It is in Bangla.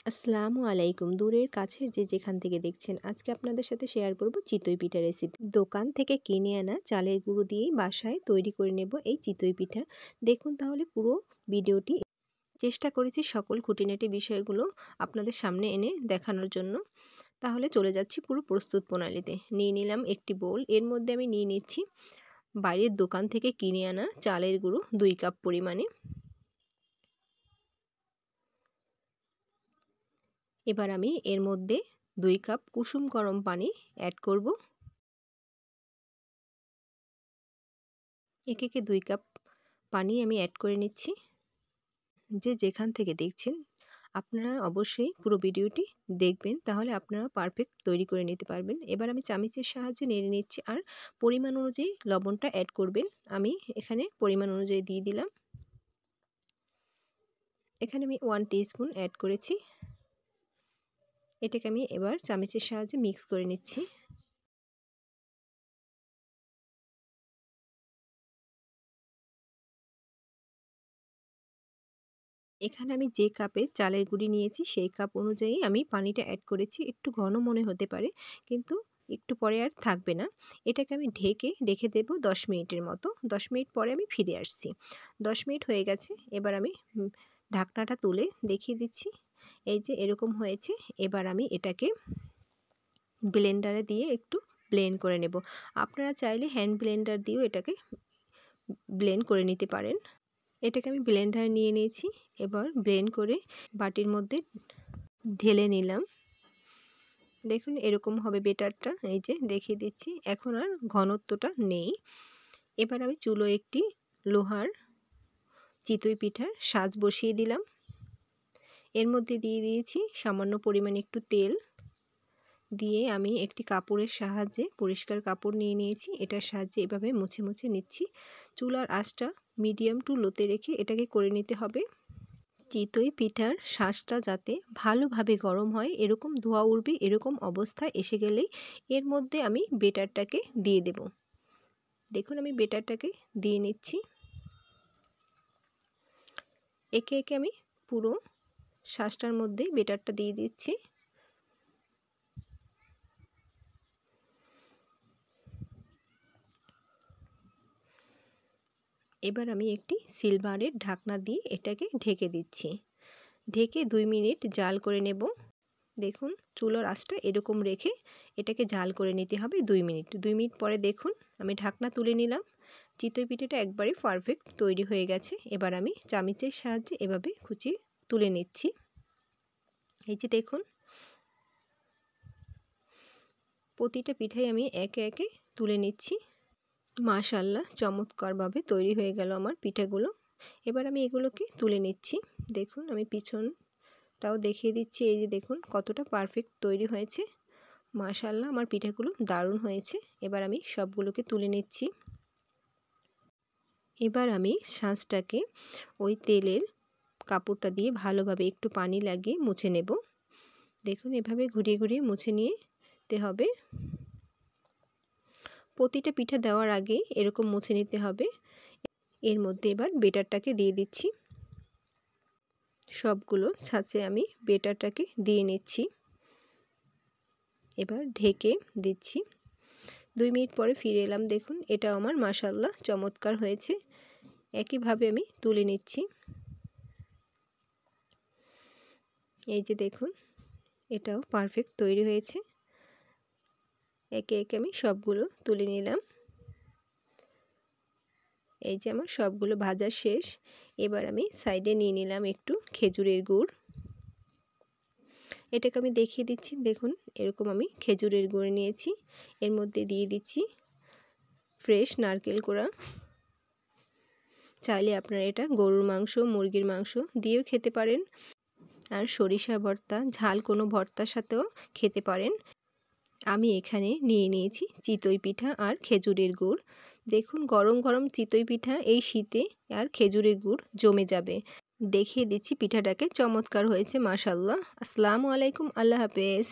আসসালামু আলাইকুম। দূরের কাছের যে যেখান থেকে দেখছেন, আজকে আপনাদের সাথে শেয়ার করব চিতই পিঠা রেসিপি। দোকান থেকে কিনে আনা চালের গুঁড়ো দিয়েই বাসায় তৈরি করে নেব এই চিতই পিঠা। দেখুন তাহলে পুরো ভিডিওটি। চেষ্টা করেছি সকল খুঁটিনাটি বিষয়গুলো আপনাদের সামনে এনে দেখানোর জন্য। তাহলে চলে যাচ্ছি পুরো প্রস্তুত প্রণালীতে। নিয়ে নিলাম একটি বোল, এর মধ্যে আমি নিয়ে নিচ্ছি বাইরের দোকান থেকে কিনে আনা চালের গুঁড়ো 2 কাপ পরিমাণে। এবার আমি এর মধ্যে 2 কাপ কুসুম গরম পানি অ্যাড করব। একে 2 কাপ পানি আমি অ্যাড করে নিচ্ছি। যে যেখান থেকে দেখছেন আপনারা অবশ্যই পুরো ভিডিওটি দেখবেন, তাহলে আপনারা পারফেক্ট তৈরি করে নিতে পারবেন। এবার আমি চামচের সাহায্যে নেড়ে নিচ্ছি আর পরিমাণ অনুযায়ী লবণটা অ্যাড করবেন। আমি এখানে পরিমাণ অনুযায়ী দিয়ে দিলাম। এখানে আমি 1 টিস্পুন অ্যাড করেছি। এটাকে আমি এবার চামচের সাহায্যে মিক্স করে নিচ্ছি। এখানে আমি যে কাপের চালের গুঁড়ি নিয়েছি সেই কাপ অনুযায়ী আমি পানিটা অ্যাড করেছি। একটু ঘন মনে হতে পারে, কিন্তু একটু পরে আর থাকবে না। এটাকে আমি ঢেকে রেখে দেব 10 মিনিটের মতো। 10 মিনিট পরে আমি ফিরে আসছি। 10 মিনিট হয়ে গেছে। এবার আমি ঢাকনাটা তুলে দেখিয়ে দিচ্ছি। এই যে এরকম হয়েছে। এবার আমি এটাকে ব্লেন্ডারে দিয়ে একটু ব্লেন্ড করে নেব। আপনারা চাইলে হ্যান্ড ব্লেন্ডার দিয়েও এটাকে ব্লেন্ড করে নিতে পারেন। এটাকে আমি ব্লেন্ডারে নিয়ে নিয়েছি। এবার ব্লেন্ড করে বাটির মধ্যে ঢেলে নিলাম। দেখুন এরকম হবে বেটারটা। এই যে দেখিয়ে দিচ্ছি। এখন আর ঘনত্বটা নেই। এবার আমি চুলোয় একটি লোহার চিতই পিঠার সাজ বসিয়ে দিলাম। এর মধ্যে দিয়ে দিয়েছি সামান্য পরিমাণে একটু তেল। দিয়ে আমি একটি কাপড়ের সাহায্যে, পরিষ্কার কাপড় নিয়ে নিয়েছি, এটার সাহায্যে এভাবে মুছে মুছে নিচ্ছি। চুলার আঁচটা মিডিয়াম টু লোতে রেখে এটাকে করে নিতে হবে। চিতই পিঠার শাঁসটা যাতে ভালোভাবে গরম হয়, এরকম ধোঁয়া উঠবে, এরকম অবস্থা এসে গেলেই এর মধ্যে আমি বেটারটাকে দিয়ে দেব। দেখুন আমি বেটারটাকে দিয়ে নিচ্ছি। একে একে আমি পুরো শাঁসটার মধ্যে বেটারটা দিয়ে দিচ্ছি। এবার আমি একটি সিলভারের ঢাকনা দিয়ে এটাকে ঢেকে দিচ্ছি। ঢেকে 2 মিনিট জাল করে নেব। দেখুন চুলার আঁচটা এরকম রেখে এটাকে জাল করে নিতে হবে 2 মিনিট। 2 মিনিট পরে দেখুন আমি ঢাকনা তুলে নিলাম। চিতই পিঠাটা একবারে পারফেক্ট তৈরি হয়ে গেছে। এবার আমি চামচের সাহায্যে এভাবে কুচিয়ে তুলে নিচ্ছি। এই যে দেখুন প্রতিটা পিঠাই আমি একে একে তুলে নিচ্ছি। মাশাআল্লাহ চমৎকারভাবে তৈরি হয়ে গেল আমার পিঠাগুলো। এবার আমি এগুলোকে তুলে নিচ্ছি। দেখুন আমি পিছনটাও দেখিয়ে দিচ্ছি। এই যে দেখুন কতটা পারফেক্ট তৈরি হয়েছে। মাশাআল্লাহ আমার পিঠাগুলো দারুণ হয়েছে। এবার আমি সবগুলোকে তুলে নিচ্ছি। এবার আমি শাঁসটাকে ওই তেলের কাপড়টা দিয়ে ভালোভাবে একটু পানি লাগিয়ে মুছে নেব। দেখুন এভাবে ঘুরিয়ে ঘুরিয়ে মুছে নিতে হবে। প্রতিটা পিঠা দেওয়ার আগেই এরকম মুছে নিতে হবে। এর মধ্যে এবার বেটারটাকে দিয়ে দিচ্ছি। সবগুলো ছাঁচে আমি বেটারটাকে দিয়ে নিচ্ছি। এবার ঢেকে দিচ্ছি। 2 মিনিট পরে ফিরে এলাম। দেখুন এটাও আমার মাশাআল্লাহ চমৎকার হয়েছে। একইভাবে আমি তুলে নিচ্ছি। এই যে দেখুন এটাও পারফেক্ট তৈরি হয়েছে। একে একে আমি সবগুলো তুলে নিলাম। এই যে আমার সবগুলো ভাজা শেষ। এবার আমি সাইডে নিয়ে নিলাম একটু খেজুরের গুড়। এটাকে আমি দেখিয়ে দিচ্ছি। দেখুন এরকম আমি খেজুরের গুড় নিয়েছি। এর মধ্যে দিয়ে দিচ্ছি ফ্রেশ নারকেল কোড়া। চাইলে আপনারা এটা গরুর মাংস, মুরগির মাংস দিয়েও খেতে পারেন। আর সরিষা ভর্তা, ঝাল কোনো ভর্তার সাথেও খেতে পারেন। আমি এখানে নিয়ে নিয়েছি চিতই পিঠা আর খেজুরের গুড়। দেখুন গরম গরম চিতই পিঠা এই শীতে আর খেজুরের গুড় জমে যাবে। দেখিয়ে দিচ্ছি পিঠাটাকে, চমৎকার হয়েছে মাশাআল্লাহ। আসসালামু আলাইকুম, আল্লাহ হাফেজ।